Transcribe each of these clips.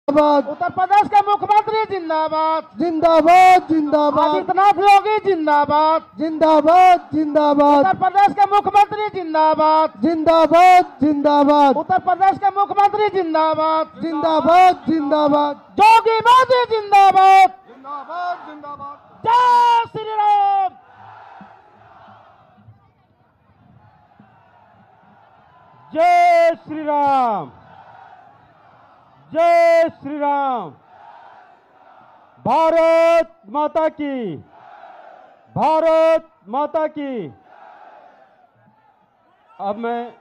उत्तर प्रदेश के मुख्यमंत्री जिंदाबाद जिंदाबाद जिंदाबाद। आदित्यनाथ योगी जिंदाबाद जिंदाबाद जिंदाबाद। उत्तर प्रदेश के मुख्यमंत्री जिंदाबाद जिंदाबाद जिंदाबाद। उत्तर प्रदेश के मुख्यमंत्री जिंदाबाद जिंदाबाद जिंदाबाद। योगी मोदी जिंदाबाद जिंदाबाद जिंदाबाद। जय श्री राम। जय श्री राम। जय श्री राम। भारत माता की, भारत माता की। अब मैं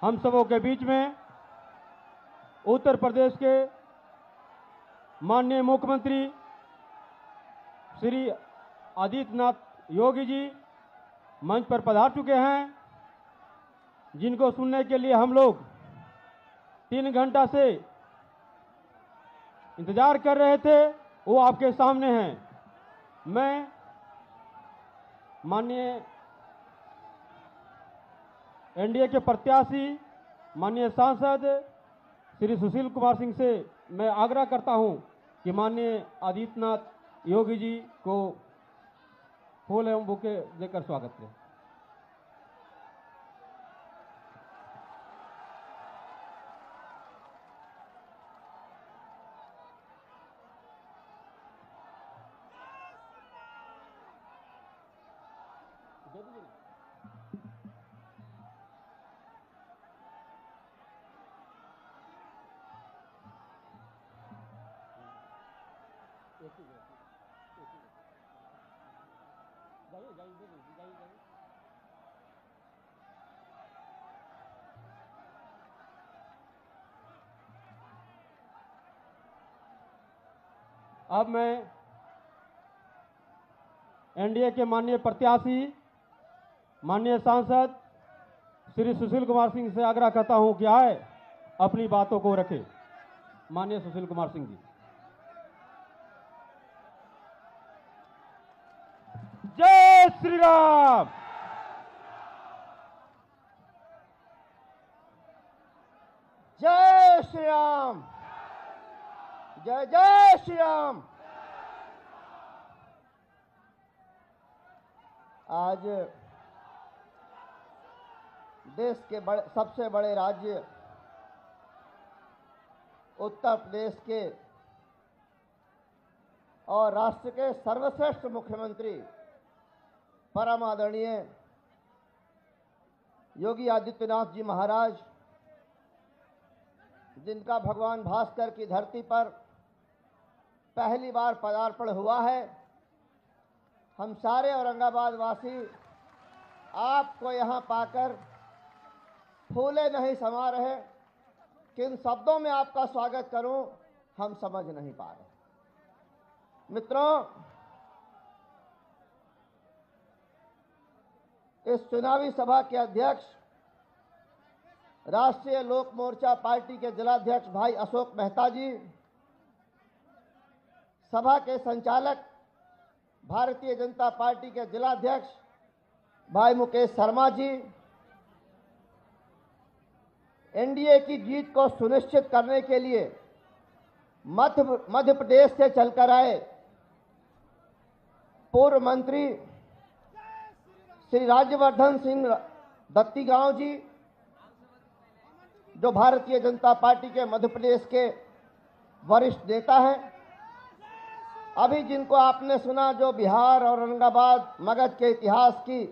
हम सबों के बीच में उत्तर प्रदेश के माननीय मुख्यमंत्री श्री आदित्यनाथ योगी जी मंच पर पधार चुके हैं, जिनको सुनने के लिए हम लोग 3 घंटा से इंतजार कर रहे थे। वो आपके सामने हैं। मैं माननीय एनडीए के प्रत्याशी माननीय सांसद श्री सुशील कुमार सिंह से मैं आग्रह करता हूं कि माननीय आदित्यनाथ योगी जी को फूल एवं बुके देकर स्वागत करें। अब मैं एनडीए के माननीय प्रत्याशी माननीय सांसद श्री सुशील कुमार सिंह से आग्रह करता हूं कि आए अपनी बातों को रखें। माननीय सुशील कुमार सिंह जी। जय श्री राम। जय श्री राम। जय जय श्री राम। आज देश के सबसे बड़े राज्य उत्तर प्रदेश के और राष्ट्र के सर्वश्रेष्ठ मुख्यमंत्री परम आदरणीय योगी आदित्यनाथ जी महाराज, जिनका भगवान भास्कर की धरती पर पहली बार पदार्पण हुआ है, हम सारे औरंगाबाद वासी आपको यहाँ पाकर फूले नहीं समा रहे। किन शब्दों में आपका स्वागत करूं हम समझ नहीं पा रहे। मित्रों, इस चुनावी सभा के अध्यक्ष राष्ट्रीय लोक मोर्चा पार्टी के जिलाध्यक्ष भाई अशोक मेहता जी, सभा के संचालक भारतीय जनता पार्टी के जिलाध्यक्ष भाई मुकेश शर्मा जी, एनडीए की जीत को सुनिश्चित करने के लिए मध्य प्रदेश से चलकर आए पूर्व मंत्री श्री राज्यवर्धन सिंह दत्तीगांव जी, जो भारतीय जनता पार्टी के मध्य प्रदेश के वरिष्ठ नेता हैं, अभी जिनको आपने सुना जो बिहार और औरंगाबाद मगध के इतिहास की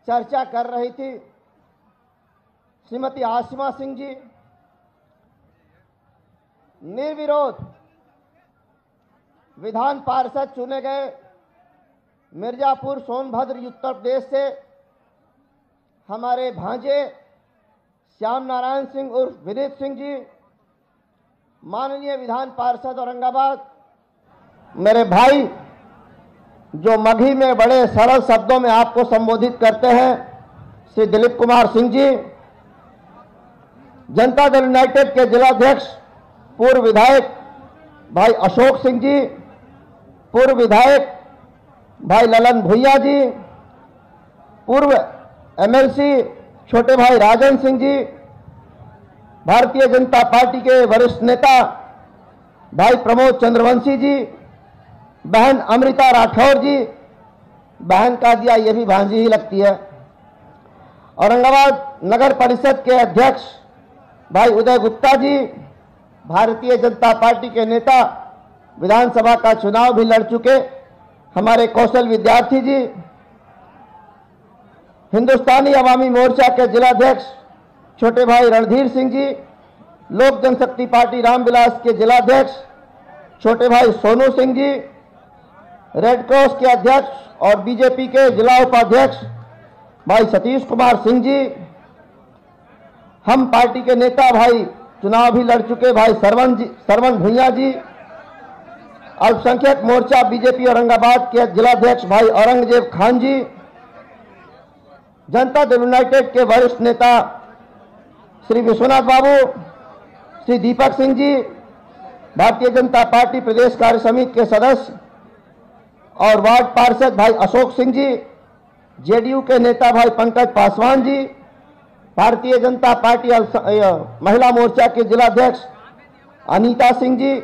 चर्चा कर रही थी, श्रीमती आसिमा सिंह जी, निर्विरोध विधान पार्षद चुने गए मिर्जापुर सोनभद्र उत्तर प्रदेश से हमारे भांजे श्याम नारायण सिंह उर्फ विनीत सिंह जी, माननीय विधान पार्षद औरंगाबाद मेरे भाई जो मगही में बड़े सरल शब्दों में आपको संबोधित करते हैं श्री दिलीप कुमार सिंह जी, जनता दल यूनाइटेड के जिलाध्यक्ष पूर्व विधायक भाई अशोक सिंह जी, पूर्व विधायक भाई ललन भुइया जी, पूर्व एमएलसी छोटे भाई राजन सिंह जी, भारतीय जनता पार्टी के वरिष्ठ नेता भाई प्रमोद चंद्रवंशी जी, बहन अमृता राठौर जी, बहन का दिया ये भी भांजी ही लगती है, औरंगाबाद नगर परिषद के अध्यक्ष भाई उदय गुप्ता जी, भारतीय जनता पार्टी के नेता, विधानसभा का चुनाव भी लड़ चुके हमारे कौशल विद्यार्थी जी, हिंदुस्तानी अवामी मोर्चा के जिलाध्यक्ष छोटे भाई रणधीर सिंह जी, लोक जनशक्ति पार्टी रामविलास के जिलाध्यक्ष छोटे भाई सोनू सिंह जी, रेड क्रॉस के अध्यक्ष और बीजेपी के जिला उपाध्यक्ष भाई सतीश कुमार सिंह जी, हम पार्टी के नेता भाई चुनाव भी लड़ चुके भाई सरवन भुइया जी, अल्पसंख्यक मोर्चा बीजेपी औरंगाबाद के जिलाध्यक्ष भाई औरंगजेब खान जी, जनता दल यूनाइटेड के वरिष्ठ नेता श्री विश्वनाथ बाबू, श्री दीपक सिंह जी, भारतीय जनता पार्टी प्रदेश कार्य समिति के सदस्य और वार्ड पार्षद भाई अशोक सिंह जी, जेडीयू के नेता भाई पंकज पासवान जी, भारतीय जनता पार्टी महिला मोर्चा के जिलाध्यक्ष अनीता सिंह जी,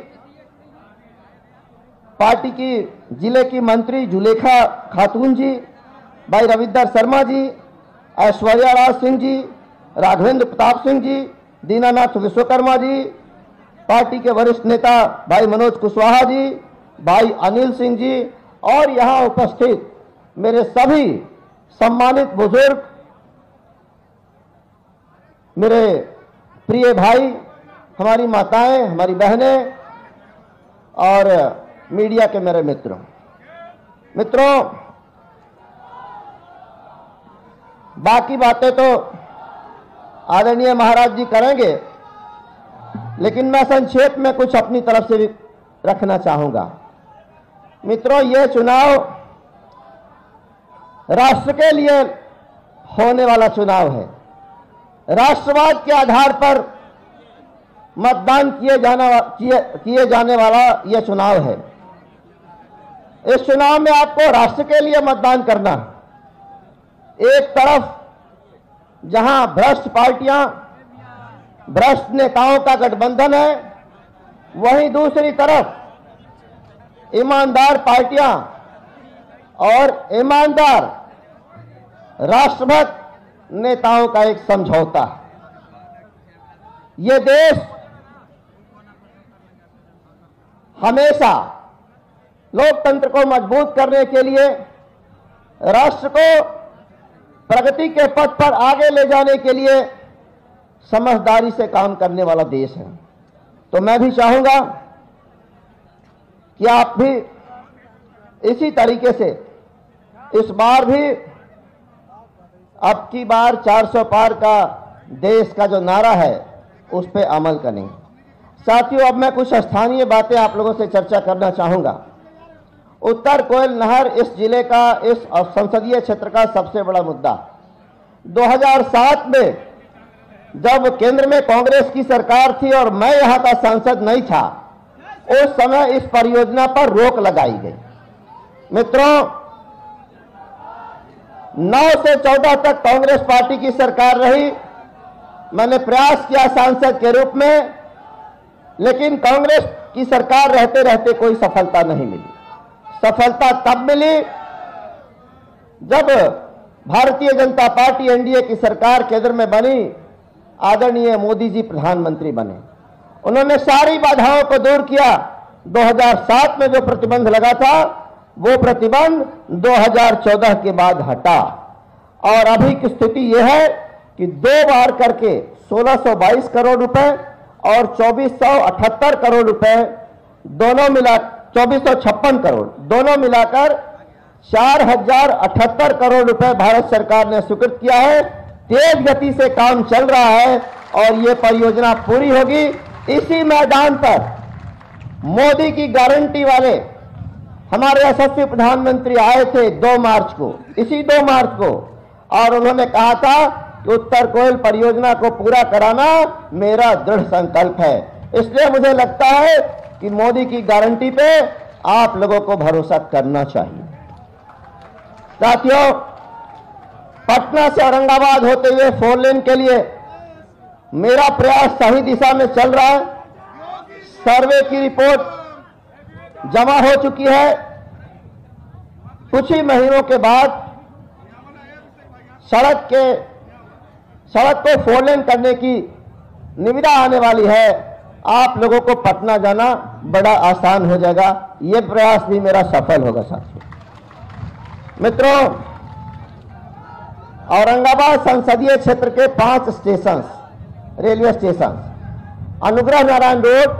पार्टी की जिले की मंत्री जुलेखा खातून जी, भाई रविंदर शर्मा जी, ऐश्वर्या राज सिंह जी, राघवेंद्र प्रताप सिंह जी, दीनानाथ विश्वकर्मा जी, पार्टी के वरिष्ठ नेता भाई मनोज कुशवाहा जी, भाई अनिल सिंह जी और यहाँ उपस्थित मेरे सभी सम्मानित बुजुर्ग, मेरे प्रिय भाई, हमारी माताएं, हमारी बहनें और मीडिया के मेरे मित्रों, बाकी बातें तो आदरणीय महाराज जी करेंगे, लेकिन मैं संक्षेप में कुछ अपनी तरफ से भी रखना चाहूंगा। मित्रों, ये चुनाव राष्ट्र के लिए होने वाला चुनाव है। राष्ट्रवाद के आधार पर मतदान किए जाने वाला यह चुनाव है। इस चुनाव में आपको राष्ट्र के लिए मतदान करना। एक तरफ जहां भ्रष्ट पार्टियां, भ्रष्ट नेताओं का गठबंधन है, वहीं दूसरी तरफ ईमानदार पार्टियां और ईमानदार राष्ट्रभक्त नेताओं का एक समझौता। ये देश हमेशा लोकतंत्र को मजबूत करने के लिए, राष्ट्र को प्रगति के पथ पर आगे ले जाने के लिए समझदारी से काम करने वाला देश है। तो मैं भी चाहूंगा कि आप भी इसी तरीके से इस बार भी अब की बार 400 पार का देश का जो नारा है उस पर अमल करें। साथियों, अब मैं कुछ स्थानीय बातें आप लोगों से चर्चा करना चाहूंगा। उत्तर कोयल नहर इस जिले का, इस संसदीय क्षेत्र का सबसे बड़ा मुद्दा। 2007 में जब केंद्र में कांग्रेस की सरकार थी और मैं यहां का सांसद नहीं था, उस समय इस परियोजना पर रोक लगाई गई। मित्रों, 9 से 14 तक कांग्रेस पार्टी की सरकार रही। मैंने प्रयास किया सांसद के रूप में, लेकिन कांग्रेस की सरकार रहते रहते कोई सफलता नहीं मिली। सफलता तब मिली जब भारतीय जनता पार्टी एनडीए की सरकार केंद्र में बनी, आदरणीय मोदी जी प्रधानमंत्री बने। उन्होंने सारी बाधाओं को दूर किया। 2007 में जो प्रतिबंध लगा था, वो प्रतिबंध 2014 के बाद हटा और अभी की स्थिति यह है कि 2 बार करके 1622 करोड़ रुपए और 2478 करोड़ रुपए दोनों मिला 2456 करोड़ दोनों मिलाकर 4078 करोड़ रुपए भारत सरकार ने स्वीकृत किया है। तेज गति से काम चल रहा है और ये परियोजना पूरी होगी। इसी मैदान पर मोदी की गारंटी वाले हमारे यशस्वी प्रधानमंत्री आए थे 2 मार्च को, इसी 2 मार्च को, और उन्होंने कहा था कि उत्तर कोयल परियोजना को पूरा कराना मेरा दृढ़ संकल्प है। इसलिए मुझे लगता है कि मोदी की गारंटी पे आप लोगों को भरोसा करना चाहिए। साथियों, पटना से औरंगाबाद होते हुए 4 लेन के लिए मेरा प्रयास सही दिशा में चल रहा है। सर्वे की रिपोर्ट जमा हो चुकी है। कुछ ही महीनों के बाद सड़क को 4 लेन करने की निविदा आने वाली है। आप लोगों को पटना जाना बड़ा आसान हो जाएगा। ये प्रयास भी मेरा सफल होगा साथियों। मित्रों, औरंगाबाद संसदीय क्षेत्र के 5 station, railway station, Anugrah Narayan road,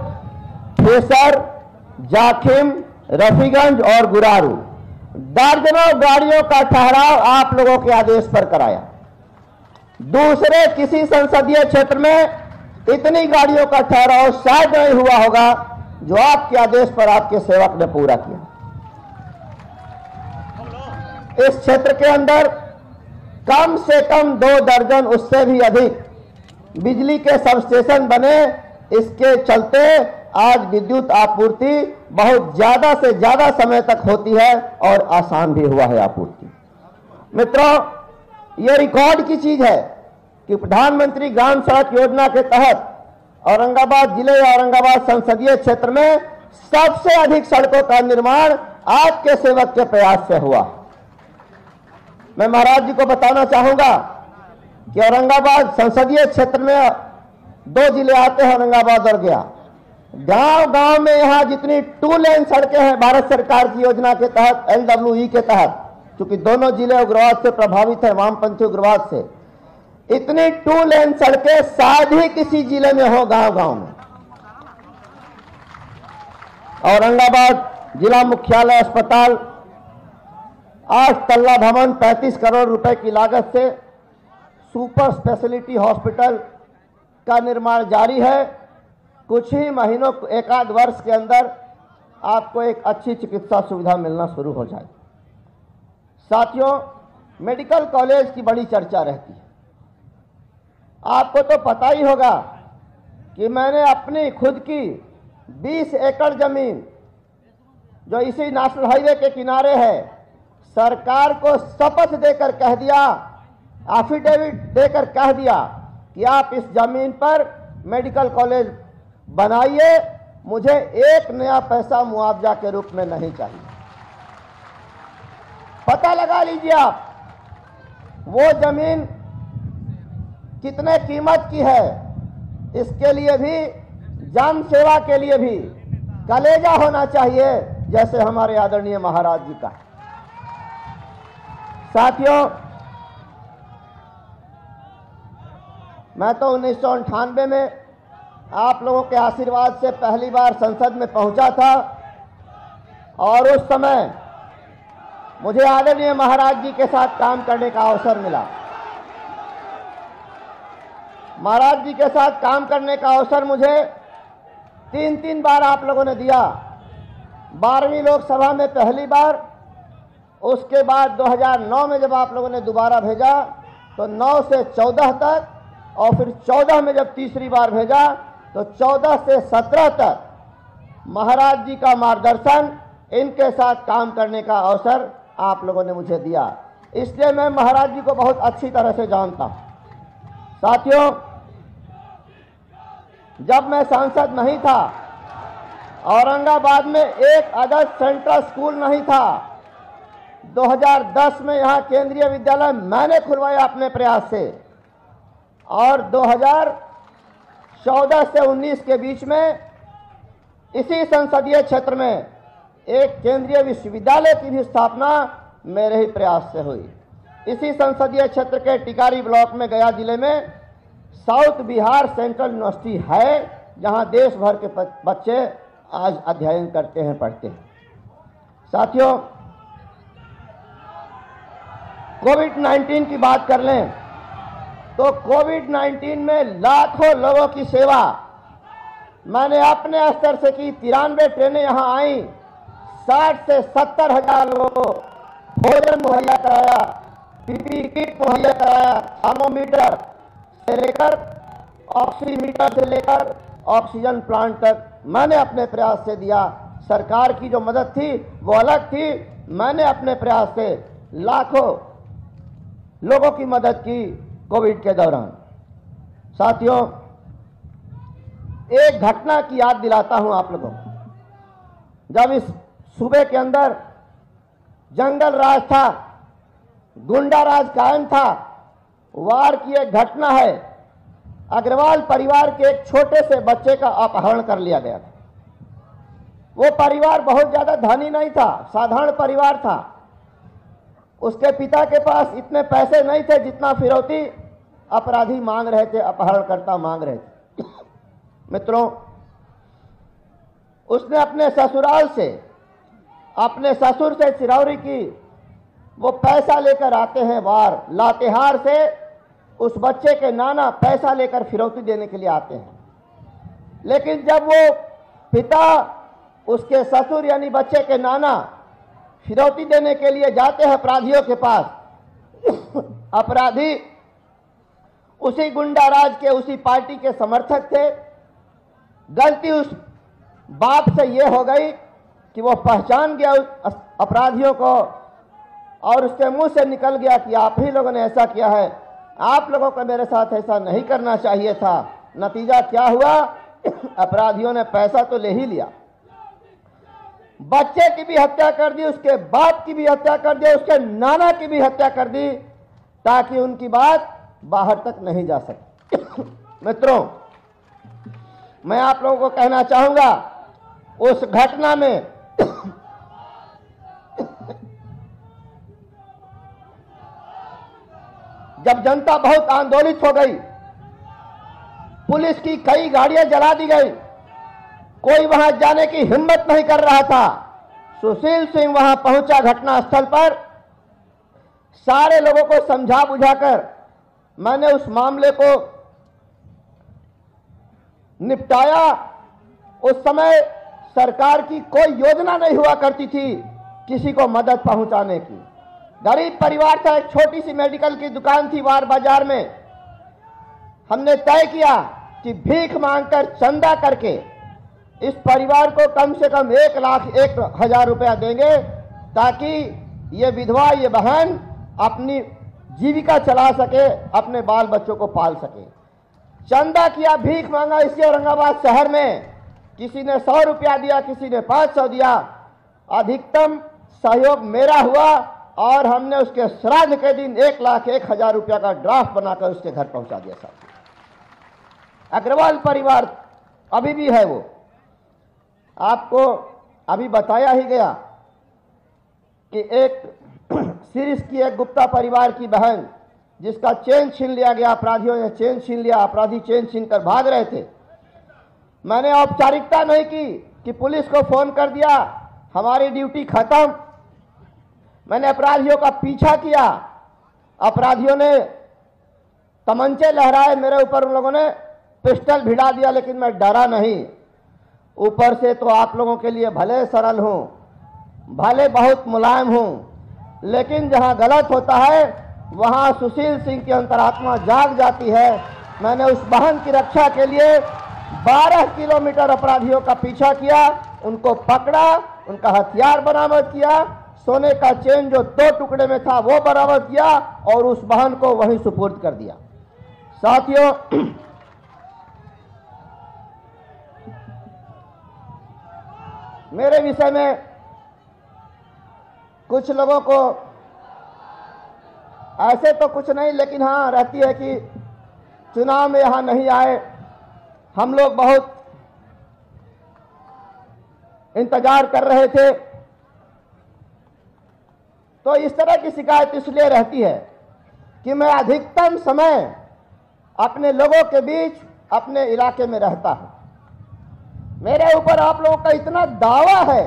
thresher, Jakhim, Rafiganj और गुरारू, दर्जनों गाड़ियों का ठहराव आप लोगों के आदेश पर कराया। दूसरे किसी संसदीय क्षेत्र में इतनी गाड़ियों का ठहराव शायद नहीं हुआ होगा जो आपके आदेश पर आपके सेवक ने पूरा किया। इस क्षेत्र के अंदर कम से कम 2 दर्जन, उससे भी अधिक बिजली के सबस्टेशन बने। इसके चलते आज विद्युत आपूर्ति बहुत ज्यादा से ज्यादा समय तक होती है और आसान भी हुआ है आपूर्ति। मित्रों, यह रिकॉर्ड की चीज है कि प्रधानमंत्री ग्राम सड़क योजना के तहत औरंगाबाद जिले या औरंगाबाद संसदीय क्षेत्र में सबसे अधिक सड़कों का निर्माण आपके सेवक के प्रयास से हुआ। मैं महाराज जी को बताना चाहूंगा कि औरंगाबाद संसदीय क्षेत्र में 2 जिले आते हैं, औरंगाबाद और गया। गांव गांव में यहां जितनी 2 लेन सड़कें हैं भारत सरकार की योजना के तहत, LWE के तहत, क्योंकि दोनों जिले उग्रवाद से प्रभावित है, वामपंथी उग्रवाद से, इतनी 2 लेन सड़कें शायद ही किसी जिले में हो गांव गांव में। औरंगाबाद जिला मुख्यालय अस्पताल 8 तल्ला भवन 35 करोड़ रुपए की लागत से सुपर स्पेशलिटी हॉस्पिटल का निर्माण जारी है। कुछ ही महीनों, 1 आध वर्ष के अंदर आपको एक अच्छी चिकित्सा सुविधा मिलना शुरू हो जाए। साथियों, मेडिकल कॉलेज की बड़ी चर्चा रहती है। आपको तो पता ही होगा कि मैंने अपनी खुद की 20 एकड़ जमीन जो इसी नेशनल हाईवे के किनारे है, सरकार को शपथ देकर कह दिया, एफिडेविट देकर कह दिया कि आप इस जमीन पर मेडिकल कॉलेज बनाइए, मुझे 1 नया पैसा मुआवजा के रूप में नहीं चाहिए। पता लगा लीजिए आप वो जमीन कितने कीमत की है। इसके लिए भी, जन सेवा के लिए भी कलेजा होना चाहिए, जैसे हमारे आदरणीय महाराज जी का। साथियों, मैं तो 1998 में आप लोगों के आशीर्वाद से पहली बार संसद में पहुंचा था और उस समय मुझे आदरणीय महाराज जी के साथ काम करने का अवसर मिला। महाराज जी के साथ काम करने का अवसर मुझे 3 बार आप लोगों ने दिया। 12वीं लोकसभा में पहली बार, उसके बाद 2009 में जब आप लोगों ने दोबारा भेजा तो 9 से 14 तक, और फिर 14 में जब तीसरी बार भेजा तो 14 से 17 तक महाराज जी का मार्गदर्शन, इनके साथ काम करने का अवसर आप लोगों ने मुझे दिया। इसलिए मैं महाराज जी को बहुत अच्छी तरह से जानता हूं। साथियों, जब मैं सांसद नहीं था, औरंगाबाद में एक आदर्श सेंट्रल स्कूल नहीं था। 2010 में यहां केंद्रीय विद्यालय मैंने खुलवाया अपने प्रयास से, और 2014 से 19 के बीच में इसी संसदीय क्षेत्र में एक केंद्रीय विश्वविद्यालय की भी स्थापना मेरे ही प्रयास से हुई। इसी संसदीय क्षेत्र के टिकारी ब्लॉक में, गया जिले में साउथ बिहार सेंट्रल यूनिवर्सिटी है, जहां देश भर के बच्चे आज अध्ययन करते हैं, पढ़ते हैं। साथियों, कोविड-19 की बात कर लें तो कोविड-19 में लाखों लोगों की सेवा मैंने अपने स्तर से की। 93 ट्रेनें यहां आई, 60 से 70 हजार लोगों को भोजन मुहैया कराया, पीपीई किट मुहैया कराया, थर्मोमीटर से लेकर ऑक्सीमीटर से लेकर ऑक्सीजन प्लांट तक मैंने अपने प्रयास से दिया। सरकार की जो मदद थी वो अलग थी, मैंने अपने प्रयास से लाखों लोगों की मदद की कोविड के दौरान। साथियों, एक घटना की याद दिलाता हूं आप लोगों को। जब इस सूबे के अंदर जंगल राज था, गुंडा राज कायम था, वार की एक घटना है। अग्रवाल परिवार के एक छोटे से बच्चे का अपहरण कर लिया गया था। वो परिवार बहुत ज्यादा धनी नहीं था, साधारण परिवार था। उसके पिता के पास इतने पैसे नहीं थे जितना फिरौती अपराधी मांग रहे थे, अपहरणकर्ता मांग रहे थे। मित्रों, उसने अपने ससुराल से, अपने ससुर से चिरौरी की। वो पैसा लेकर आते हैं वार, लातेहार से उस बच्चे के नाना पैसा लेकर फिरौती देने के लिए आते हैं। लेकिन जब वो पिता, उसके ससुर यानी बच्चे के नाना फिरौती देने के लिए जाते हैं अपराधियों के पास, अपराधी उसी गुंडा राज के, उसी पार्टी के समर्थक थे। गलती उस बाप से ये हो गई कि वो पहचान गया उस अपराधियों को और उसके मुंह से निकल गया कि आप ही लोगों ने ऐसा किया है, आप लोगों को मेरे साथ ऐसा नहीं करना चाहिए था। नतीजा क्या हुआ? अपराधियों ने पैसा तो ले ही लिया, बच्चे की भी हत्या कर दी, उसके बाप की भी हत्या कर दी, उसके नाना की भी हत्या कर दी, ताकि उनकी बात बाहर तक नहीं जा सके। मित्रों, मैं आप लोगों को कहना चाहूंगा, उस घटना में जब जनता बहुत आंदोलित हो गई, पुलिस की कई गाड़ियां जला दी गई, कोई वहां जाने की हिम्मत नहीं कर रहा था। सुशील सिंह वहां पहुंचा घटनास्थल पर, सारे लोगों को समझा बुझाकर मैंने उस मामले को निपटाया। उस समय सरकार की कोई योजना नहीं हुआ करती थी किसी को मदद पहुंचाने की। गरीब परिवार था, एक छोटी सी मेडिकल की दुकान थी वार बाजार में। हमने तय किया कि भीख मांगकर, चंदा करके इस परिवार को कम से कम 1,01,000 रुपया देंगे, ताकि ये विधवा, ये बहन अपनी जीविका चला सके, अपने बाल बच्चों को पाल सके। चंदा किया, भीख मांगा। इसी औरंगाबाद शहर में किसी ने 100 रुपया दिया, किसी ने 500 दिया। अधिकतम सहयोग मेरा हुआ और हमने उसके श्राद्ध के दिन 1,01,000 रुपया का ड्राफ्ट बनाकर उसके घर पहुंचा दिया। साहब, अग्रवाल परिवार अभी भी है। वो आपको अभी बताया ही गया कि एक सीरीज की एक गुप्ता परिवार की बहन, जिसका चेन छीन लिया गया, अपराधियों ने चेन छीन लिया, अपराधी चेन छीन कर भाग रहे थे। मैंने औपचारिकता नहीं की कि पुलिस को फोन कर दिया, हमारी ड्यूटी खत्म। मैंने अपराधियों का पीछा किया। अपराधियों ने तमंचे लहराए मेरे ऊपर, उन लोगों ने पिस्टल भिड़ा दिया, लेकिन मैं डरा नहीं। ऊपर से तो आप लोगों के लिए भले सरल हूं, भले बहुत मुलायम हूं, लेकिन जहां गलत होता है वहां सुशील सिंह की अंतरात्मा जाग जाती है। मैंने उस बहन की रक्षा के लिए 12 किलोमीटर अपराधियों का पीछा किया, उनको पकड़ा, उनका हथियार बरामद किया, सोने का चेन जो 2 टुकड़े में था वो बरामद किया और उस बहन को वहीं सुपुर्द कर दिया। साथियों, मेरे विषय में कुछ लोगों को ऐसे तो कुछ नहीं, लेकिन हाँ रहती है कि चुनाव में यहां नहीं आए। हम लोग बहुत इंतजार कर रहे थे, तो इस तरह की शिकायत इसलिए रहती है कि मैं अधिकतम समय अपने लोगों के बीच, अपने इलाके में रहता हूं। मेरे ऊपर आप लोगों का इतना दावा है,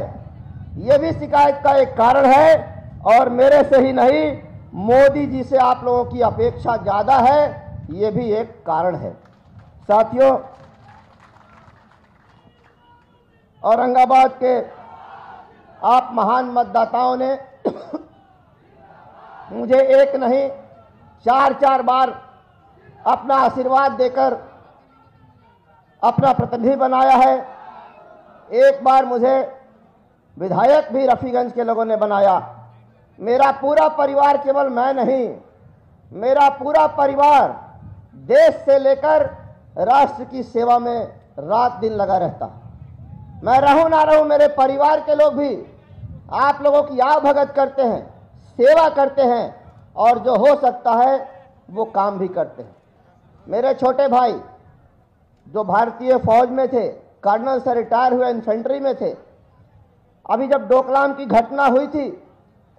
यह भी शिकायत का एक कारण है, और मेरे से ही नहीं, मोदी जी से आप लोगों की अपेक्षा ज्यादा है, यह भी एक कारण है। साथियों, औरंगाबाद के आप महान मतदाताओं ने मुझे एक नहीं 4 बार अपना आशीर्वाद देकर अपना प्रतिनिधि बनाया है। एक बार मुझे विधायक भी रफीगंज के लोगों ने बनाया। मेरा पूरा परिवार, केवल मैं नहीं, मेरा पूरा परिवार देश से लेकर राष्ट्र की सेवा में रात दिन लगा रहता हूं। मैं रहूं ना रहूं, मेरे परिवार के लोग भी आप लोगों की आवभगत करते हैं, सेवा करते हैं और जो हो सकता है वो काम भी करते हैं। मेरे छोटे भाई जो भारतीय फौज में थे, कर्नल से रिटायर हुए, इन्फेंट्री में थे, अभी जब डोकलाम की घटना हुई थी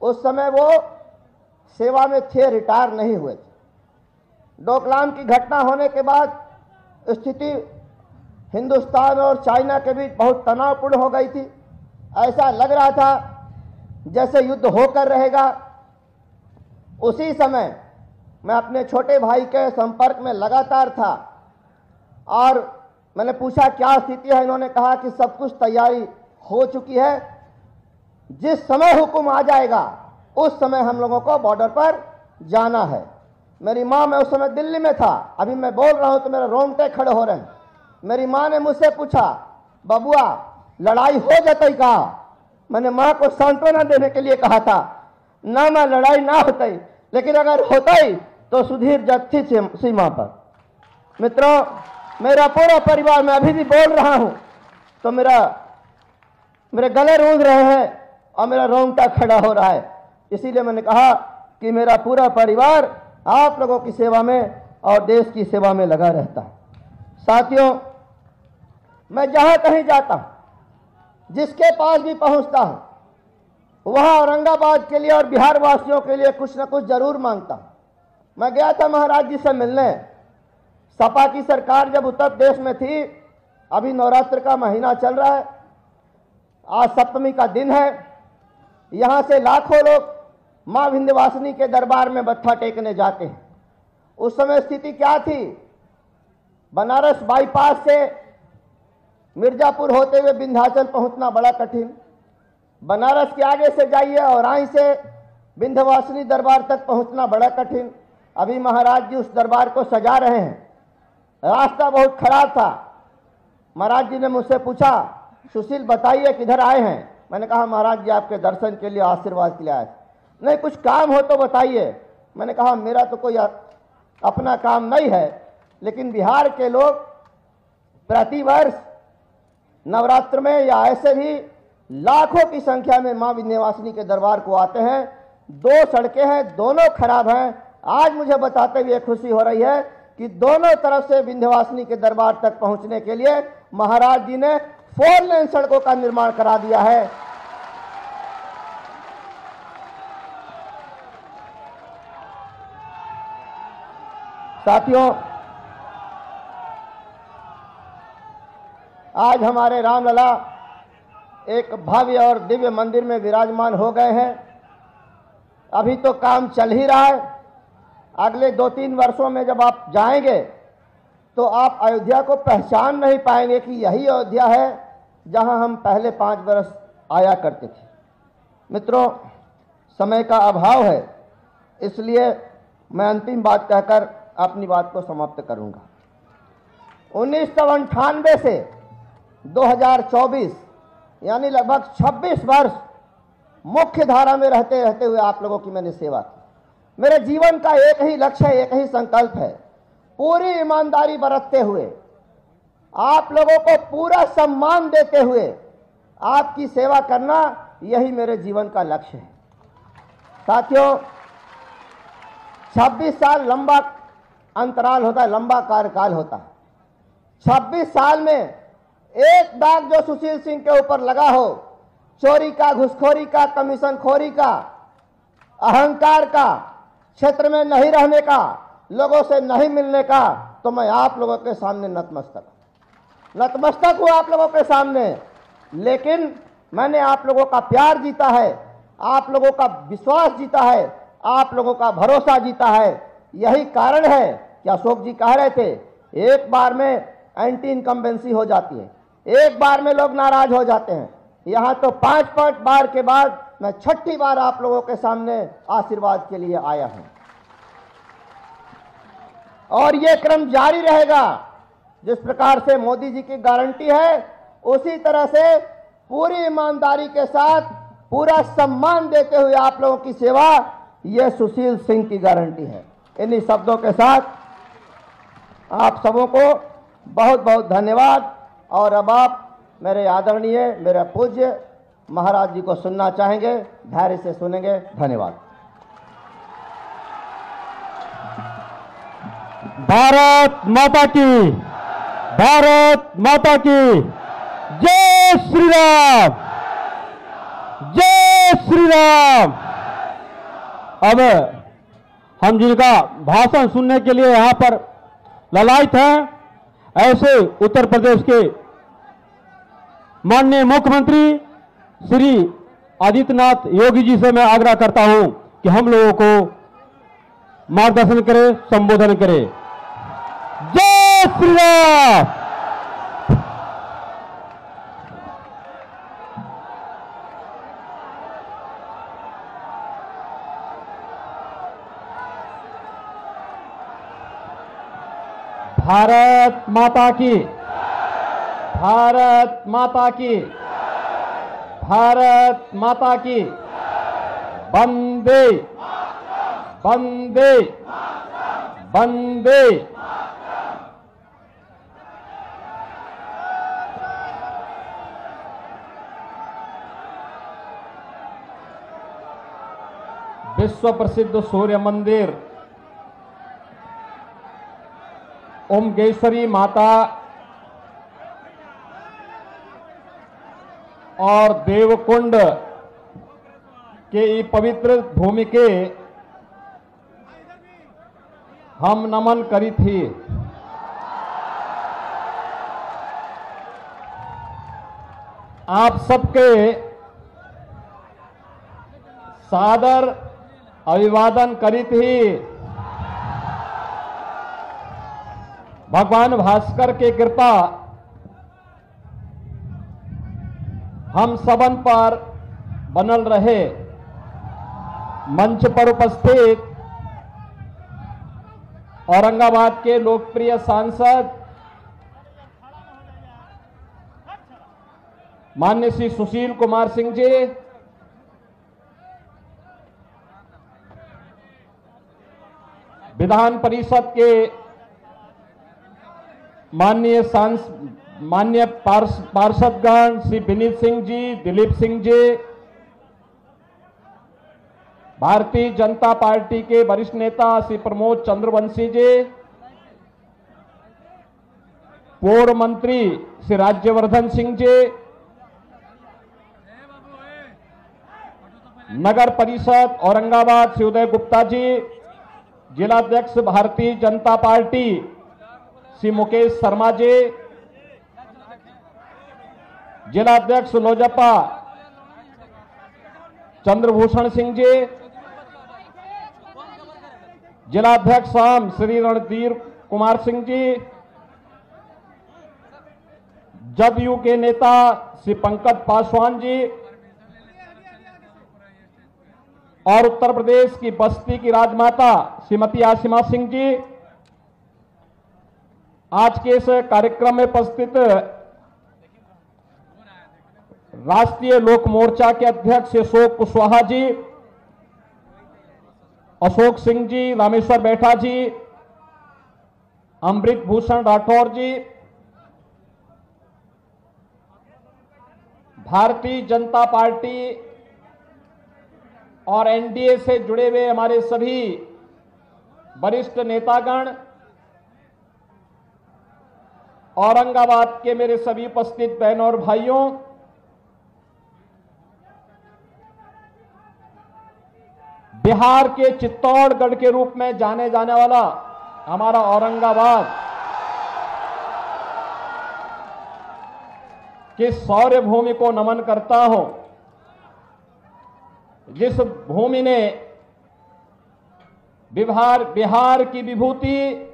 उस समय वो सेवा में थे, रिटायर नहीं हुए थे। डोकलाम की घटना होने के बाद स्थिति हिंदुस्तान और चाइना के बीच बहुत तनावपूर्ण हो गई थी। ऐसा लग रहा था जैसे युद्ध होकर रहेगा। उसी समय मैं अपने छोटे भाई के संपर्क में लगातार था और मैंने पूछा क्या स्थिति है। इन्होंने कहा कि सब कुछ तैयारी हो चुकी है, जिस समय हुक्म आ जाएगा उस समय हम लोगों को बॉर्डर पर जाना है। मेरी माँ, मैं उस समय दिल्ली में था, अभी मैं बोल रहा हूं तो मेरे रोंगटे खड़े हो रहे हैं। मेरी माँ ने मुझसे पूछा, बबुआ लड़ाई हो जाती का? मैंने माँ को सांत्वना देने के लिए कहा था, ना माँ लड़ाई ना होती, लेकिन अगर होता ही तो सुधीर जत्थी सीमा पर। मित्रों, मेरा पूरा परिवार, मैं अभी भी बोल रहा हूं तो मेरे गले रूंध रहे हैं और मेरा रोंगटा खड़ा हो रहा है। इसीलिए मैंने कहा कि मेरा पूरा परिवार आप लोगों की सेवा में और देश की सेवा में लगा रहता है। साथियों, मैं जहां कहीं जाता हूं, जिसके पास भी पहुंचता हूं, वहां औरंगाबाद के लिए और बिहार वासियों के लिए कुछ न कुछ जरूर मांगता हूं। मैं गया था महाराज जी से मिलने। सपा की सरकार जब उत्तर प्रदेश में थी, अभी नवरात्र का महीना चल रहा है, आज सप्तमी का दिन है, यहां से लाखों लोग मां विंध्यवासिनी के दरबार में मत्था टेकने जाते हैं। उस समय स्थिति क्या थी? बनारस बाईपास से मिर्जापुर होते हुए विंध्याचल पहुंचना बड़ा कठिन, बनारस के आगे से जाइए और आई से विंध्यवासिनी दरबार तक पहुंचना बड़ा कठिन। अभी महाराज जी उस दरबार को सजा रहे हैं। रास्ता बहुत खराब था। महाराज जी ने मुझसे पूछा, सुशील बताइए किधर आए हैं? मैंने कहा महाराज जी आपके दर्शन के लिए, आशीर्वाद के लिए आए। नहीं, कुछ काम हो तो बताइए। मैंने कहा मेरा तो कोई अपना काम नहीं है, लेकिन बिहार के लोग प्रतिवर्ष नवरात्र में या ऐसे भी लाखों की संख्या में मां विंध्यवासिनी के दरबार को आते हैं। 2 सड़कें हैं, दोनों खराब हैं। आज मुझे बताते हुए खुशी हो रही है कि दोनों तरफ से विंध्यवासिनी के दरबार तक पहुंचने के लिए महाराज जी ने 4 लेन सड़कों का निर्माण करा दिया है। साथियों, आज हमारे रामलला एक भव्य और दिव्य मंदिर में विराजमान हो गए हैं। अभी तो काम चल ही रहा है। अगले 2-3 वर्षों में जब आप जाएंगे तो आप अयोध्या को पहचान नहीं पाएंगे कि यही अयोध्या है जहां हम पहले 5 वर्ष आया करते थे। मित्रों, समय का अभाव है, इसलिए मैं अंतिम बात कहकर अपनी बात को समाप्त करूंगा। 1998 से 2024 यानी लगभग 26 वर्ष मुख्य धारा में रहते रहते हुए आप लोगों की मैंने सेवा की। मेरे जीवन का एक ही लक्ष्य है, एक ही संकल्प है, पूरी ईमानदारी बरतते हुए, आप लोगों को पूरा सम्मान देते हुए आपकी सेवा करना, यही मेरे जीवन का लक्ष्य है। साथियों, 26 साल लंबा अंतराल होता है, लंबा कार्यकाल होता है। 26 साल में एक दाग जो सुशील सिंह के ऊपर लगा हो, चोरी का, घुसखोरी का, कमीशन खोरी का, अहंकार का, क्षेत्र में नहीं रहने का, लोगों से नहीं मिलने का, तो मैं आप लोगों के सामने नतमस्तक हूं आप लोगों के सामने। लेकिन मैंने आप लोगों का प्यार जीता है, आप लोगों का विश्वास जीता है, आप लोगों का भरोसा जीता है। यही कारण है कि अशोक जी कह रहे थे, एक बार में एंटी इनकम्बेंसी हो जाती है, एक बार में लोग नाराज हो जाते हैं। यहां तो 5-5 बार के बाद मैं 6ठी बार आप लोगों के सामने आशीर्वाद के लिए आया हूं और यह क्रम जारी रहेगा। जिस प्रकार से मोदी जी की गारंटी है, उसी तरह से पूरी ईमानदारी के साथ पूरा सम्मान देते हुए आप लोगों की सेवा, यह सुशील सिंह की गारंटी है। इन्हीं शब्दों के साथ आप सबों को बहुत बहुत धन्यवाद। और अब आप मेरे आदरणीय, मेरे पूज्य महाराज जी को सुनना चाहेंगे, धैर्य से सुनेंगे। धन्यवाद। भारत माता की, भारत माता की जय श्री राम, जय श्री राम। अब हम जिनका भाषण सुनने के लिए यहां पर ललायत हैं, ऐसे उत्तर प्रदेश के माननीय मुख्यमंत्री श्री आदित्यनाथ योगी जी से मैं आग्रह करता हूं कि हम लोगों को मार्गदर्शन करें, संबोधन करें। जय श्री राम। भारत माता की, भारत माता की, भारत माता की। वंदे वंदे वंदे। विश्व प्रसिद्ध सूर्य मंदिर ओमकेश्वरी माता और देवकुंड के ये पवित्र भूमि के हम नमन करी थी। आप सबके सादर अभिवादन करी थी। भगवान भास्कर की कृपा हम सबन पर बनल रहे। मंच पर उपस्थित औरंगाबाद के लोकप्रिय सांसद माननीय श्री सुशील कुमार सिंह जी, विधान परिषद के माननीय पार्षदगण श्री विनीत सिंह जी, दिलीप सिंह जी, भारतीय जनता पार्टी के वरिष्ठ नेता श्री प्रमोद चंद्रवंशी जी, पूर्व मंत्री श्री राज्यवर्धन सिंह जी, नगर परिषद औरंगाबाद श्री उदय गुप्ता जी, जिलाध्यक्ष भारतीय जनता पार्टी श्री मुकेश शर्मा जी, जिलाध्यक्ष लोजपा चंद्रभूषण सिंह जी, जिलाध्यक्ष शाम श्री रणधीर कुमार सिंह जी, जदयू के नेता श्री पंकज पासवान जी और उत्तर प्रदेश की बस्ती की राजमाता श्रीमती आसिमा सिंह जी, आज के इस कार्यक्रम में उपस्थित राष्ट्रीय लोक मोर्चा के अध्यक्ष अशोक कुशवाहा जी, अशोक सिंह जी, रामेश्वर बैठा जी, अमृत भूषण राठौर जी, भारतीय जनता पार्टी और एनडीए से जुड़े हुए हमारे सभी वरिष्ठ नेतागण, औरंगाबाद के मेरे सभी उपस्थित बहनों और भाइयों, बिहार के चित्तौड़गढ़ के रूप में जाने जाने वाला हमारा औरंगाबाद की शौर्य भूमि को नमन करता हूं, जिस भूमि ने बिहार की विभूति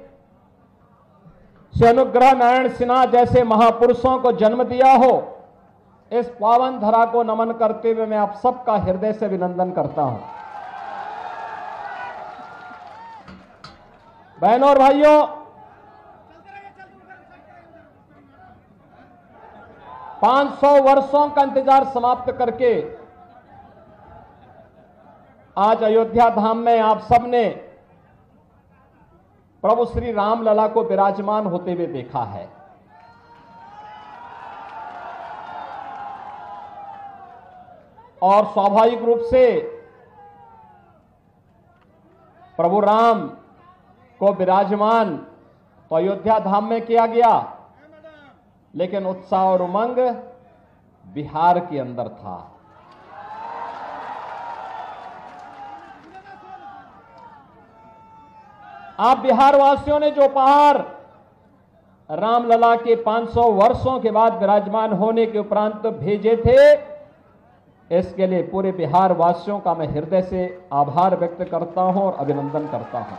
श्री अनुग्रह नारायण सिन्हा जैसे महापुरुषों को जन्म दिया हो, इस पावन धरा को नमन करते हुए मैं आप सबका हृदय से अभिनंदन करता हूं। बहनों और भाइयों, 500 वर्षों का इंतजार समाप्त करके आज अयोध्या धाम में आप सबने प्रभु श्री राम लला को विराजमान होते हुए देखा है। और स्वाभाविक रूप से प्रभु राम को विराजमान तो अयोध्या धाम में किया गया, लेकिन उत्साह और उमंग बिहार के अंदर था। आप बिहार वासियों ने जो उपहार रामलला के 500 वर्षों के बाद विराजमान होने के उपरांत भेजे थे, इसके लिए पूरे बिहार वासियों का मैं हृदय से आभार व्यक्त करता हूं और अभिनंदन करता हूं।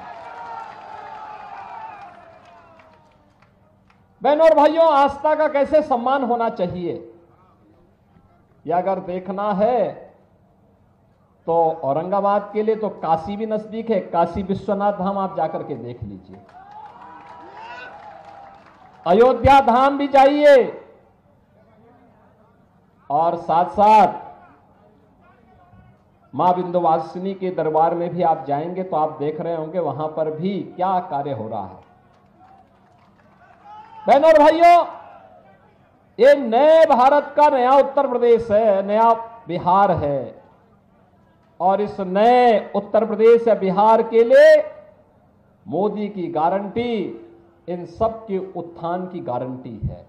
बहनों और भाइयों, आस्था का कैसे सम्मान होना चाहिए, यह अगर देखना है तो औरंगाबाद के लिए तो काशी भी नजदीक है। काशी विश्वनाथ धाम आप जाकर के देख लीजिए, अयोध्या धाम भी जाइए, और साथ साथ मां विंध्यवासिनी के दरबार में भी आप जाएंगे तो आप देख रहे होंगे वहां पर भी क्या कार्य हो रहा है। बहनों और भाइयों, ये नए भारत का नया उत्तर प्रदेश है, नया बिहार है, और इस नए उत्तर प्रदेश या बिहार के लिए मोदी की गारंटी इन सब के उत्थान की गारंटी है।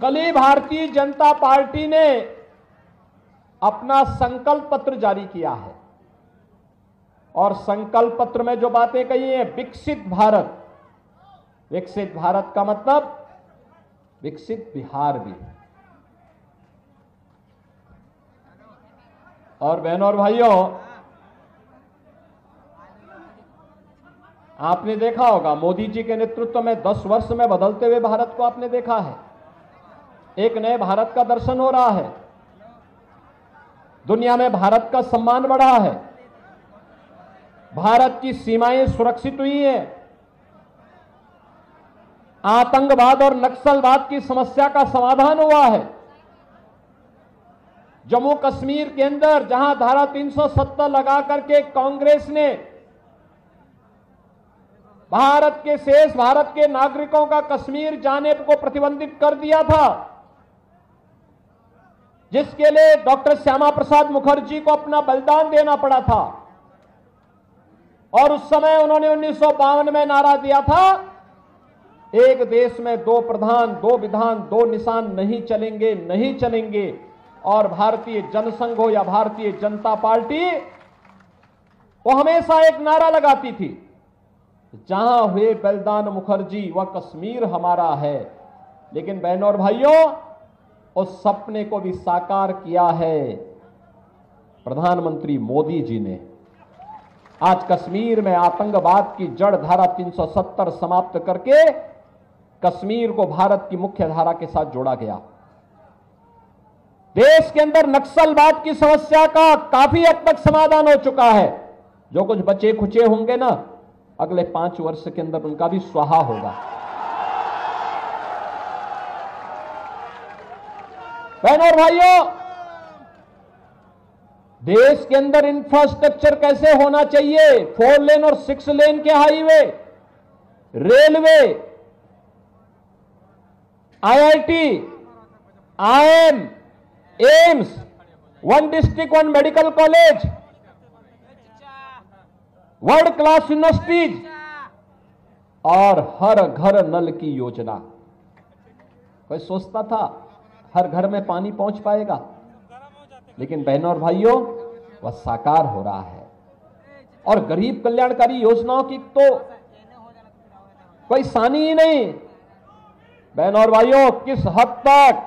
कल ही भारतीय जनता पार्टी ने अपना संकल्प पत्र जारी किया है, और संकल्प पत्र में जो बातें कही हैं, विकसित भारत, विकसित भारत का मतलब विकसित बिहार भी है। और बहनों और भाइयों, आपने देखा होगा मोदी जी के नेतृत्व में 10 वर्ष में बदलते हुए भारत को आपने देखा है। एक नए भारत का दर्शन हो रहा है, दुनिया में भारत का सम्मान बढ़ा है, भारत की सीमाएं सुरक्षित हुई हैं, आतंकवाद और नक्सलवाद की समस्या का समाधान हुआ है। जम्मू कश्मीर के अंदर जहां धारा 370 लगा करके कांग्रेस ने भारत के शेष भारत के नागरिकों का कश्मीर जाने को प्रतिबंधित कर दिया था, जिसके लिए डॉक्टर श्यामा प्रसाद मुखर्जी को अपना बलिदान देना पड़ा था, और उस समय उन्होंने 1952 में नारा दिया था, एक देश में 2 प्रधान 2 विधान 2 निशान नहीं चलेंगे, नहीं चलेंगे। और भारतीय जनसंघ हो या भारतीय जनता पार्टी, वो हमेशा एक नारा लगाती थी, जहां हुए बलिदान मुखर्जी वह कश्मीर हमारा है। लेकिन बहनों और भाइयों, उस सपने को भी साकार किया है प्रधानमंत्री मोदी जी ने। आज कश्मीर में आतंकवाद की जड़ धारा 370 समाप्त करके कश्मीर को भारत की मुख्य धारा के साथ जोड़ा गया। देश के अंदर नक्सलवाद की समस्या का काफी हद तक समाधान हो चुका है। जो कुछ बचे खुचे होंगे ना, अगले 5 वर्ष के अंदर उनका भी स्वाहा होगा। बहनों और भाइयों, देश के अंदर इंफ्रास्ट्रक्चर कैसे होना चाहिए, 4 लेन और 6 लेन के highway, railway, IIT, IIM, AIIMS, 1 district 1 medical college, world class universities, और हर घर नल की योजना। कोई सोचता था हर घर में पानी पहुंच पाएगा, लेकिन बहनों और भाइयों, वह साकार हो रहा है। और गरीब कल्याणकारी योजनाओं की तो कोई सानी ही नहीं। बहनों और भाइयों, किस हद तक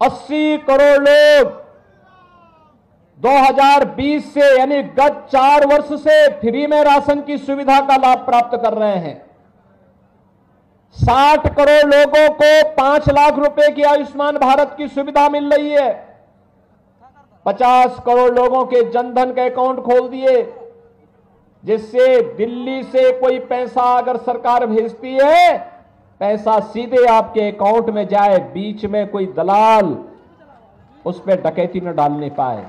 80 करोड़ लोग 2020 से यानी गत 4 वर्ष से फ्री में राशन की सुविधा का लाभ प्राप्त कर रहे हैं। 60 करोड़ लोगों को 5 लाख रुपए की आयुष्मान भारत की सुविधा मिल रही है। 50 करोड़ लोगों के जनधन के अकाउंट खोल दिए, जिससे दिल्ली से कोई पैसा अगर सरकार भेजती है, पैसा सीधे आपके अकाउंट में जाए, बीच में कोई दलाल उस पर डकैती न डालने पाए।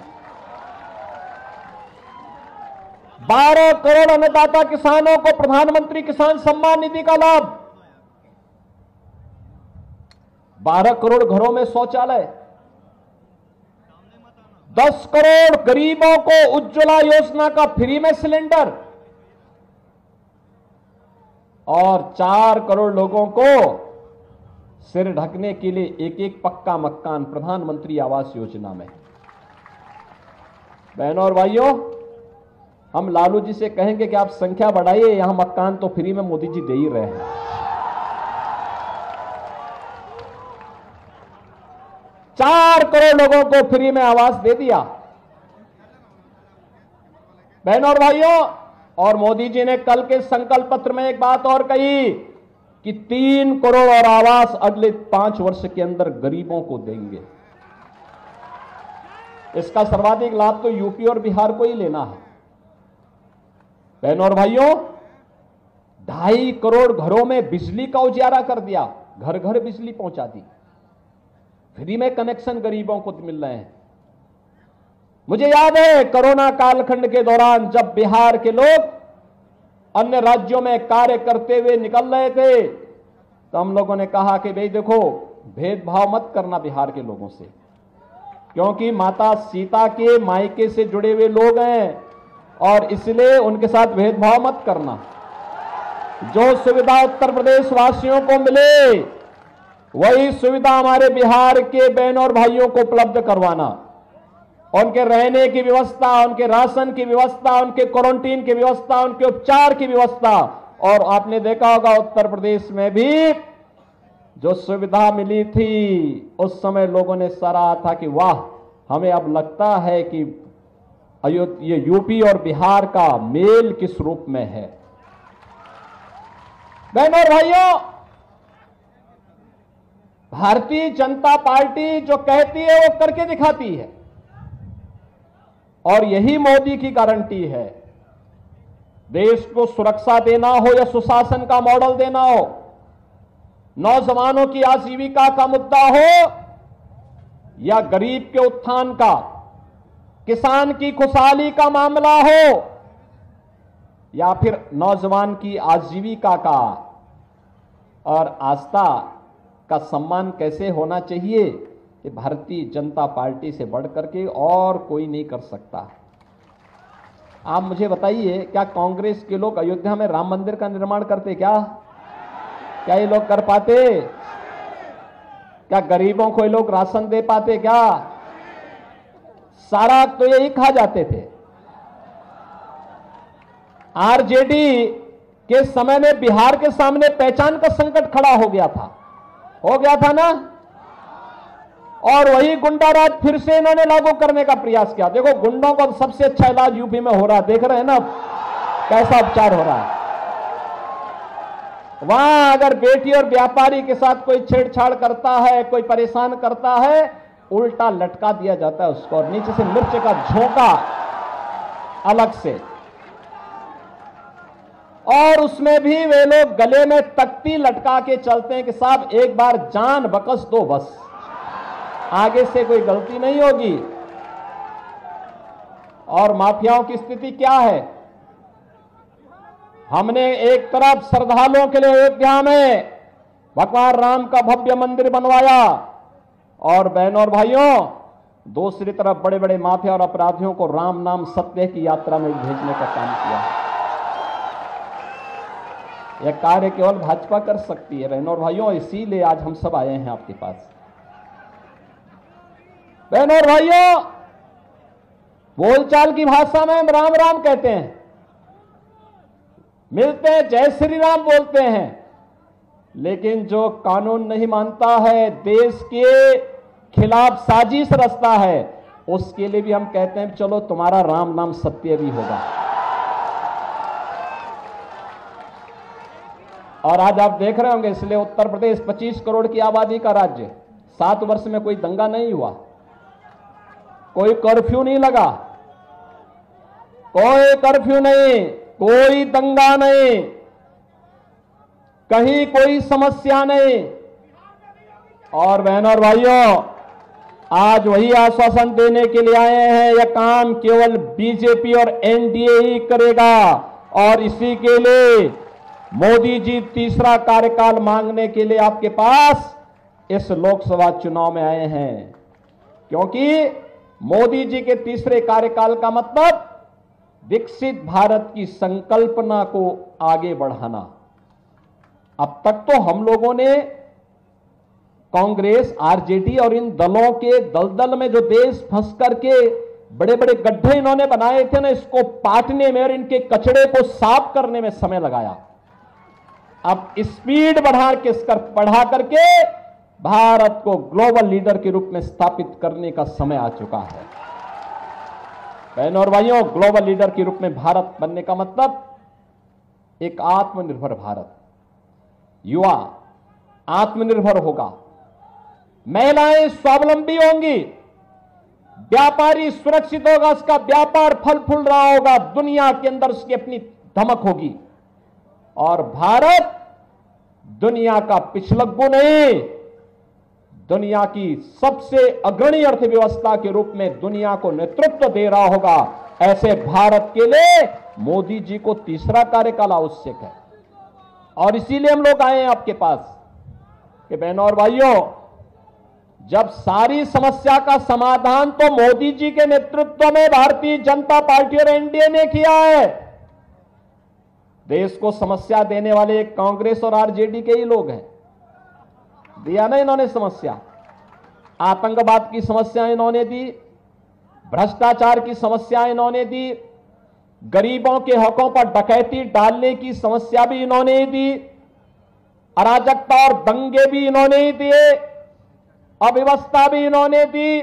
12 करोड़ अन्नदाता किसानों को प्रधानमंत्री किसान सम्मान निधि का लाभ, 12 करोड़ घरों में शौचालय, 10 करोड़ गरीबों को उज्ज्वला योजना का फ्री में सिलेंडर और 4 करोड़ लोगों को सिर ढकने के लिए एक एक पक्का मकान प्रधानमंत्री आवास योजना में। बहनों और भाइयों, हम लालू जी से कहेंगे कि आप संख्या बढ़ाइए, यहां मकान तो फ्री में मोदी जी दे ही रहे हैं। 4 करोड़ लोगों को फ्री में आवास दे दिया। बहनों और भाइयों, और मोदी जी ने कल के संकल्प पत्र में एक बात और कही कि 3 करोड़ और आवास अगले 5 वर्ष के अंदर गरीबों को देंगे। इसका सर्वाधिक लाभ तो यूपी और बिहार को ही लेना है। बहनों और भाइयों, 2.5 करोड़ घरों में बिजली का उजियारा कर दिया, घर घर बिजली पहुंचा दी, फ्री में कनेक्शन गरीबों को मिल रहे हैं। मुझे याद है कोरोना कालखंड के दौरान जब बिहार के लोग अन्य राज्यों में कार्य करते हुए निकल रहे थे, तो हम लोगों ने कहा कि भाई देखो, भेदभाव मत करना बिहार के लोगों से, क्योंकि माता सीता के मायके से जुड़े हुए लोग हैं और इसलिए उनके साथ भेदभाव मत करना। जो सुविधा उत्तर प्रदेश वासियों को मिले वही सुविधा हमारे बिहार के बहनों और भाइयों को उपलब्ध करवाना। उनके रहने की व्यवस्था, उनके राशन की व्यवस्था, उनके क्वारंटीन की व्यवस्था, उनके उपचार की व्यवस्था। और आपने देखा होगा उत्तर प्रदेश में भी जो सुविधा मिली थी, उस समय लोगों ने सराहा था कि वाह, हमें अब लगता है कि ये यूपी और बिहार का मेल किस रूप में है। बहनों और भाइयों, भारतीय जनता पार्टी जो कहती है वो करके दिखाती है, और यही मोदी की गारंटी है। देश को सुरक्षा देना हो या सुशासन का मॉडल देना हो, नौजवानों की आजीविका का मुद्दा हो या गरीब के उत्थान का, किसान की खुशहाली का मामला हो या फिर नौजवान की आजीविका का और आस्था का सम्मान कैसे होना चाहिए, कि भारतीय जनता पार्टी से बढ़कर के और कोई नहीं कर सकता। आप मुझे बताइए, क्या कांग्रेस के लोग अयोध्या में राम मंदिर का निर्माण करते? क्या ये लोग कर पाते? क्या गरीबों को ये लोग राशन दे पाते? क्या सारा तो यही खा जाते थे। आरजेडी के समय में बिहार के सामने पहचान का संकट खड़ा हो गया था ना, और वही गुंडा राज फिर से इन्होंने लागू करने का प्रयास किया। देखो, गुंडों का सबसे अच्छा इलाज यूपी में हो रहा है, देख रहे हैं ना कैसा उपचार हो रहा है। वहां अगर बेटी और व्यापारी के साथ कोई छेड़छाड़ करता है, कोई परेशान करता है, उल्टा लटका दिया जाता है उसको, और नीचे से मिर्च का झोंका अलग से, और उसमें भी वे लोग गले में तख्ती लटका के चलते हैं कि साहब एक बार जान बकस दो, बस आगे से कोई गलती नहीं होगी। और माफियाओं की स्थिति क्या है? हमने एक तरफ श्रद्धालुओं के लिए अयोध्या में भगवान राम का भव्य मंदिर बनवाया, और बहनों और भाइयों, दूसरी तरफ बड़े बड़े माफिया और अपराधियों को राम नाम सत्य की यात्रा में भेजने का काम किया। यह कार्य केवल भाजपा कर सकती है बहनों और भाइयों, इसीलिए आज हम सब आए हैं आपके पास। बहनों और भाइयों, बोलचाल की भाषा में हम राम राम कहते हैं, मिलते हैं जय श्री राम बोलते हैं, लेकिन जो कानून नहीं मानता है, देश के खिलाफ साजिश रचता है, उसके लिए भी हम कहते हैं चलो तुम्हारा राम नाम सत्य भी होगा। और आज आप देख रहे होंगे, इसलिए उत्तर प्रदेश 25 करोड़ की आबादी का राज्य, 7 वर्ष में कोई दंगा नहीं हुआ, कोई कर्फ्यू नहीं लगा, कोई कर्फ्यू नहीं, कोई दंगा नहीं, कहीं कोई समस्या नहीं। और बहनों और भाइयों, आज वही आश्वासन देने के लिए आए हैं, यह काम केवल बीजेपी और एनडीए ही करेगा और इसी के लिए मोदी जी तीसरा कार्यकाल मांगने के लिए आपके पास इस लोकसभा चुनाव में आए हैं। क्योंकि मोदी जी के तीसरे कार्यकाल का मतलब विकसित भारत की संकल्पना को आगे बढ़ाना। अब तक तो हम लोगों ने कांग्रेस, आरजेडी और इन दलों के दलदल में जो देश फंस करके बड़े बड़े गड्ढे इन्होंने बनाए थे ना, इसको पाटने में और इनके कचड़े को साफ करने में समय लगाया। अब स्पीड बढ़ा करके भारत को ग्लोबल लीडर के रूप में स्थापित करने का समय आ चुका है। बहनों और भाइयों, ग्लोबल लीडर के रूप में भारत बनने का मतलब एक आत्मनिर्भर भारत। युवा आत्मनिर्भर होगा, महिलाएं स्वावलंबी होंगी, व्यापारी सुरक्षित होगा, उसका व्यापार फल फूल रहा होगा, दुनिया के अंदर उसकी अपनी धमक होगी और भारत दुनिया का पिछलग्गू नहीं, दुनिया की सबसे अग्रणी अर्थव्यवस्था के रूप में दुनिया को नेतृत्व दे रहा होगा। ऐसे भारत के लिए मोदी जी को तीसरा कार्यकाल आवश्यक है और इसीलिए हम लोग आए हैं आपके पास कि बहनों और भाइयों, जब सारी समस्या का समाधान तो मोदी जी के नेतृत्व में भारतीय जनता पार्टी और एनडीए ने किया है, देश को समस्या देने वाले कांग्रेस और आरजेडी के ही लोग हैं। दिया ना इन्होंने समस्या, आतंकवाद की समस्या इन्होंने दी, भ्रष्टाचार की समस्या इन्होंने दी, गरीबों के हकों पर डकैती डालने की समस्या भी इन्होंने ही दी, अराजकता और दंगे भी इन्होंने ही दिए, अव्यवस्था भी इन्होंने दी,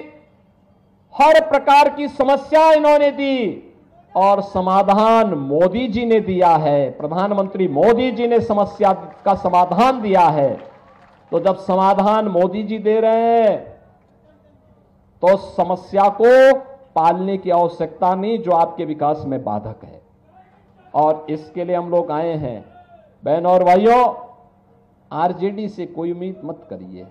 हर प्रकार की समस्या इन्होंने दी और समाधान मोदी जी ने दिया है। प्रधानमंत्री मोदी जी ने समस्या का समाधान दिया है। तो जब समाधान मोदी जी दे रहे हैं तो समस्या को पालने की आवश्यकता नहीं जो आपके विकास में बाधक है। और इसके लिए हम लोग आए हैं। बहनों और भाइयों, आरजेडी से कोई उम्मीद मत करिए।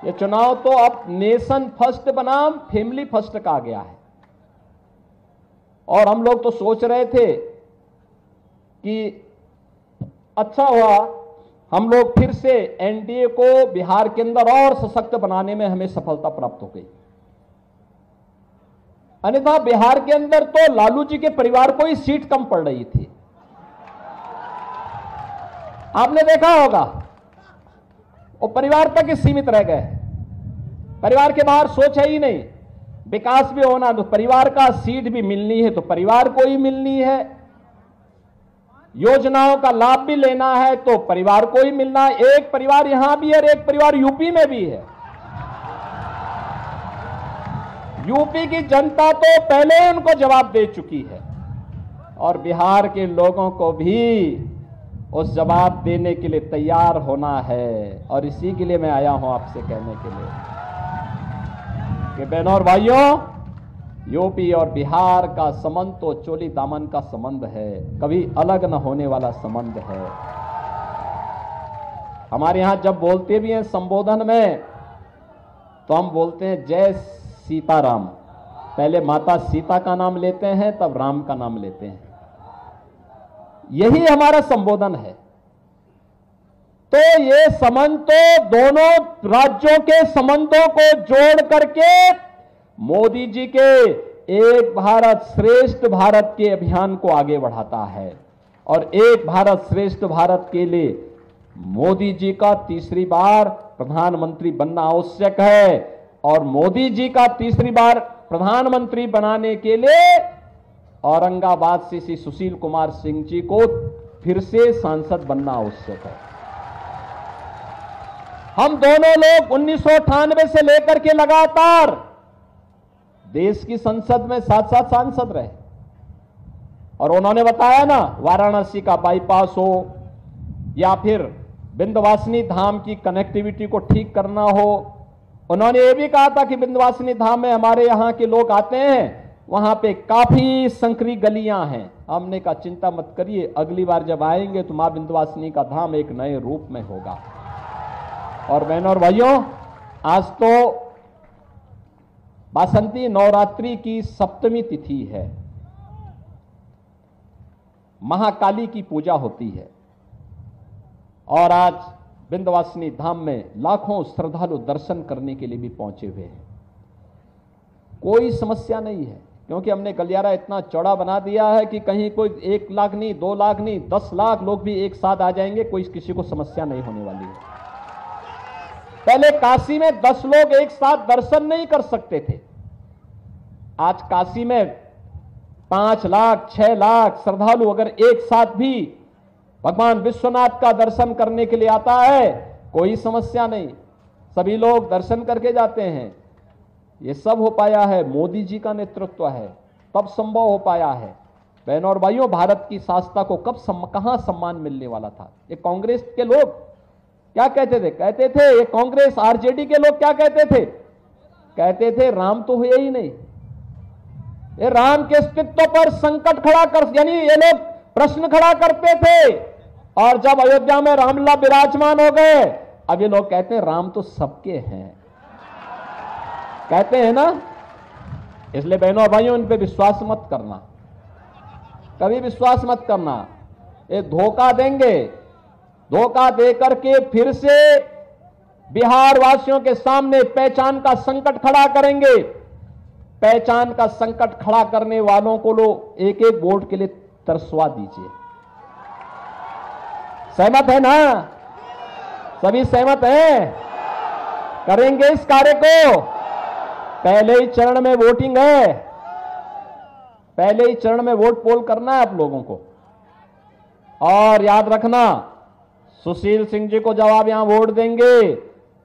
ये चुनाव तो अब नेशन फर्स्ट बनाम फैमिली फर्स्ट का आ गया है और हम लोग तो सोच रहे थे कि अच्छा हुआ हम लोग फिर से एनडीए को बिहार के अंदर और सशक्त बनाने में हमें सफलता प्राप्त हो गई। अन्यथा बिहार के अंदर तो लालू जी के परिवार को ही सीट कम पड़ रही थी, आपने देखा होगा। वो परिवार तक ही सीमित रह गए, परिवार के बाहर सोच है ही नहीं। विकास भी होना तो परिवार का सीट भी मिलनी है तो परिवार को ही मिलनी है, योजनाओं का लाभ भी लेना है तो परिवार को ही मिलना है। एक परिवार यहां भी है और एक परिवार यूपी में भी है। यूपी की जनता तो पहले उनको जवाब दे चुकी है और बिहार के लोगों को भी उस जवाब देने के लिए तैयार होना है। और इसी के लिए मैं आया हूं आपसे कहने के लिए कि बहनों और भाइयों, यूपी और बिहार का संबंध तो चोली दामन का संबंध है, कभी अलग न होने वाला संबंध है। हमारे यहां जब बोलते भी हैं संबोधन में तो हम बोलते हैं जय सीताराम। पहले माता सीता का नाम लेते हैं तब राम का नाम लेते हैं, यही हमारा संबोधन है। तो ये संबंध तो दोनों राज्यों के संबंधों को जोड़ करके मोदी जी के एक भारत श्रेष्ठ भारत के अभियान को आगे बढ़ाता है। और एक भारत श्रेष्ठ भारत के लिए मोदी जी का तीसरी बार प्रधानमंत्री बनना आवश्यक है। और मोदी जी का तीसरी बार प्रधानमंत्री बनाने के लिए औरंगाबाद से श्री सुशील कुमार सिंह जी को फिर से सांसद बनना आवश्यक है। हम दोनों लोग 1998 से लेकर के लगातार देश की संसद में साथ साथ सांसद रहे और उन्होंने बताया ना, वाराणसी का बाईपास हो या फिर विंध्यवासिनी धाम की कनेक्टिविटी को ठीक करना हो। उन्होंने ये भी कहा था कि विंध्यवासिनी धाम में हमारे यहाँ के लोग आते हैं, वहां पे काफी संकरी गलियां हैं। हमने कहा चिंता मत करिए, अगली बार जब आएंगे तो मां विंध्यवासिनी का धाम एक नए रूप में होगा। और बहनों और भाइयों, आज तो बासंती नवरात्रि की सप्तमी तिथि है। महाकाली की पूजा होती है और आज विंध्यवासिनी धाम में लाखों श्रद्धालु दर्शन करने के लिए भी पहुंचे हुए हैं। कोई समस्या नहीं है, क्योंकि हमने गलियारा इतना चौड़ा बना दिया है कि कहीं कोई 1 लाख नहीं, 2 लाख नहीं, 10 लाख लोग भी एक साथ आ जाएंगे, कोई किसी को समस्या नहीं होने वाली है। पहले काशी में 10 लोग एक साथ दर्शन नहीं कर सकते थे। आज काशी में 5 लाख, 6 लाख श्रद्धालु अगर एक साथ भी भगवान विश्वनाथ का दर्शन करने के लिए आता है, कोई समस्या नहीं, सभी लोग दर्शन करके जाते हैं। ये सब हो पाया है, मोदी जी का नेतृत्व है, तब संभव हो पाया है। बहनों और भाइयों, भारत की शासकता को कहां सम्मान मिलने वाला था? ये कांग्रेस के लोग क्या कहते थे? कहते थे, ये कांग्रेस आरजेडी के लोग क्या कहते थे? कहते थे राम तो हुए ही नहीं। ये राम के अस्तित्व पर संकट खड़ा कर, यानी ये लोग प्रश्न खड़ा करते थे। और जब अयोध्या में रामलला विराजमान हो गए, अब ये लोग कहते हैं राम तो सबके हैं, कहते हैं ना। इसलिए बहनों और भाइयों, इन पे विश्वास मत करना, कभी विश्वास मत करना। ये धोखा देंगे, धोखा देकर के फिर से बिहार वासियों के सामने पहचान का संकट खड़ा करेंगे। पहचान का संकट खड़ा करने वालों को लोग एक एक वोट के लिए तरसवा दीजिए। सहमत है ना? सभी सहमत हैं? करेंगे इस कार्य को। पहले ही चरण में वोटिंग है, पहले ही चरण में वोट पोल करना है आप लोगों को। और याद रखना, सुशील सिंह जी को जब आप यहां वोट देंगे,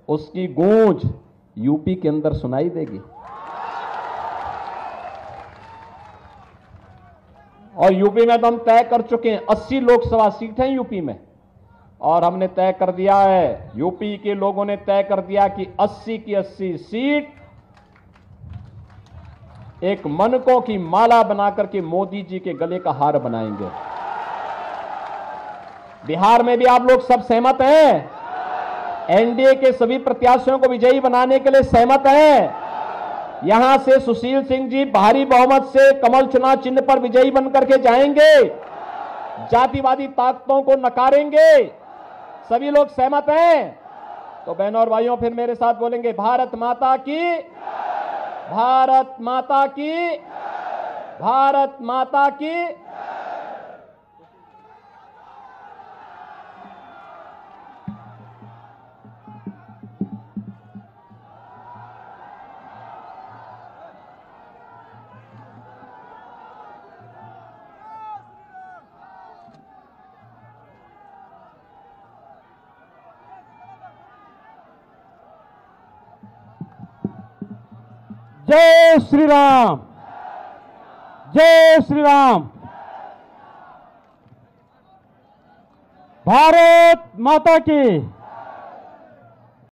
उसकी गूंज यूपी के अंदर सुनाई देगी। और यूपी में तो हम तय कर चुके हैं, 80 लोकसभा सीट हैं यूपी में। और हमने तय कर दिया है, यूपी के लोगों ने तय कर दिया कि 80 की 80 सीट एक मनकों की माला बनाकर के मोदी जी के गले का हार बनाएंगे। बिहार में भी आप लोग सब सहमत हैं? एनडीए के सभी प्रत्याशियों को विजयी बनाने के लिए सहमत हैं? यहां से सुशील सिंह जी भारी बहुमत से कमल चुनाव चिन्ह पर विजयी बनकर के जाएंगे, जातिवादी ताकतों को नकारेंगे। सभी लोग सहमत हैं? तो बहनों और भाइयों, फिर मेरे साथ बोलेंगे, भारत माता की, भारत माता की, भारत माता की। जय श्री राम, जय श्री राम। भारत माता की।